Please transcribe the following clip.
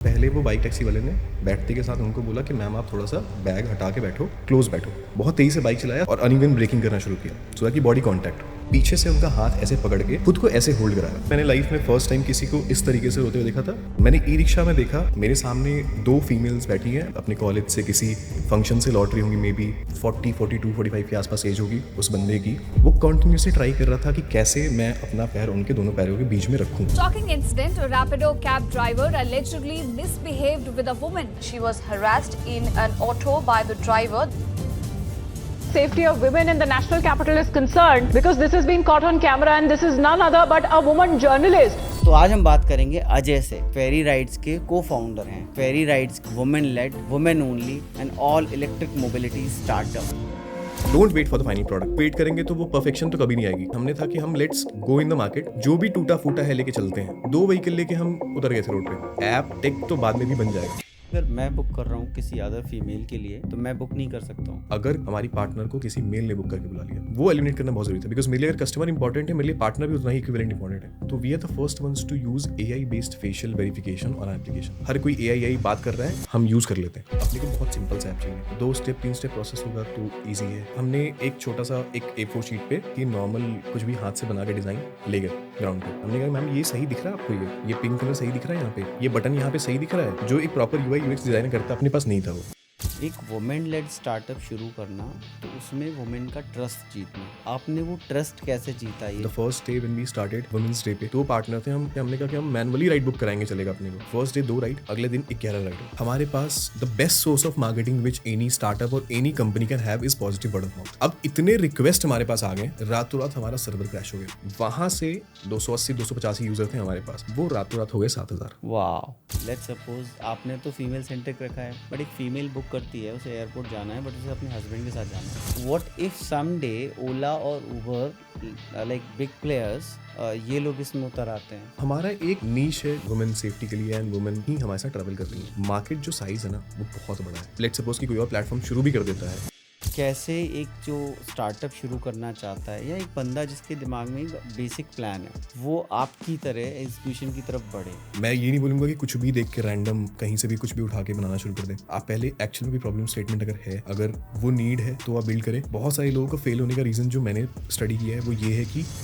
पहले वो bike taxi वाले ने बैठते के साथ उनको बोला कि मैम आप थोड़ा सा बैग हटा के बैठो, क्लोज बैठो। बहुत तेजी से बाइक चलाया और अनइवन ब्रेकिंग करना शुरू किया सो दैट कि बॉडी कांटेक्ट। पीछे से उनका हाथ ऐसे पकड़ के खुद को ऐसे होल्ड कराया। मैंने लाइफ में फर्स्ट टाइम किसी को इस तरीके से रोते हुए देखा था। मैंने ई रिक्शा में देखा, मेरे सामने 2 फीमेल्स बैठी हैं, अपने कॉलेज से किसी फंक्शन से लौट रही होंगी, मे बी 40, 42, 45 के आसपास एज होगी उस बंदे की। वो कॉन्टिन्यूसली ट्राई कर रहा था कि कैसे मैं अपना पैर उनके दोनों पैरों के बीच में रखूं। Shocking incident, a Rapido cab driver allegedly misbehaved with a woman. She was harassed in an auto by the driver. Safety of women in the national capital is concerned because this has been caught on camera and this is none other but a woman journalist. तो आज हम बात करेंगे अजय से। फेरी rides के co-founder हैं। Ferry rides women led, women only and all electric mobility startup. Don't wait for the final product. Wait करेंगे तो वो परफेक्शन तो कभी नहीं आएगी। हमने था कि हम let's go in the market, जो भी टूटा फूटा है लेके चलते हैं। 2 व्हीकल लेके हम उतर गए थे रोड पे। ऐप टेक तो बाद में भी बन जाएगा। अगर मैं बुक कर रहा हूँ किसी अदर फीमेल के लिए तो मैं बुक नहीं कर सकता हूँ। अगर हमारी पार्टनर को किसी मेल ने बुक करके बुला लिया, वो एलिमिनेट करना बहुत जरूरी था। बिकॉज मेरे लिए अगर कस्टमर इंपॉर्टेंट है, मेरे लिए पार्टनर भी उतना ही इक्विवेलेंट इंपॉर्टेंट है। तो we are the first ones to use AI based facial verification on application. हर कोई AI बात कर रहा है, हम यूज कर लेते हैं। अपने को बहुत सिंपल सा ऐप चाहिए, 2 स्टेप 3 स्टेप प्रोसेस होगा तो ईजी है। हमने एक छोटा सा एक A4 शीट पे कि नॉर्मल कुछ भी हाथ से बना के डिजाइन ले गए ग्राउंड पे। हमने कहा मैम ये सही दिख रहा है आपको, ये पिंक कलर सही दिख रहा है यहाँ पे, ये बटन यहाँ पे सही दिख रहा है। जो एक प्रॉपर UI UX डिजाइनर करता है, अपने पास नहीं था वो। एक वुमेन लेड स्टार्टअप शुरू करना तो उसमें वुमेन का ट्रस्ट जीतना। आपने वो ट्रस्ट कैसे जीता? ये the first day when we started women's day पे 2 पार्टनर थे हमने कहा कि हम मैनुअली राइड बुक कराएंगे, चलेगा अपने को। फर्स्ट डे 2 राइड, अगले दिन 11 राइड। हमारे पास the best source of marketing which any startup और any company can have is positive word of mouth. अब इतने रिक्वेस्ट हमारे पास आ गए, रातों रात हमारा सर्वर क्रैश हो गया। वहां से 280 285 यूजर थे हमारे पास, वो रातों रात हो गए 7000। वाह। लेट्स सपोज आपने तो फीमेल सेंट्रिक रखा है, बट एक फीमेल बुक करती है, उसे एयरपोर्ट जाना है, बट उसे अपने हस्बैंड के साथ जाना है। व्हाट इफ समडे ओला और उबर लाइक बिग प्लेयर्स ये लोग इसमें उतर आते हैं? हमारा एक नीश है वुमेन सेफ्टी के लिए एंड वुमेन ही हमारे साथ ट्रैवल कर रही है। मार्केट जो साइज है ना वो बहुत बड़ा है। लेट्स सपोज कि कोई और प्लेटफॉर्म शुरू भी कर देता है। कैसे एक जो स्टार्टअप शुरू करना चाहता है या एक बंदा जिसके दिमाग में बेसिक प्लान है वो आपकी तरह एग्जीक्यूशन की तरफ बढ़े? मैं ये नहीं बोलूंगा कि कुछ भी देख के रैंडम कहीं से भी कुछ भी उठा के बनाना शुरू कर दें। आप पहले एक्चुअल में कोई प्रॉब्लम स्टेटमेंट अगर है, अगर वो नीड है तो आप बिल्ड करें। बहुत सारे लोगों को फेल होने का रीजन जो मैंने स्टडी किया है वो ये है कि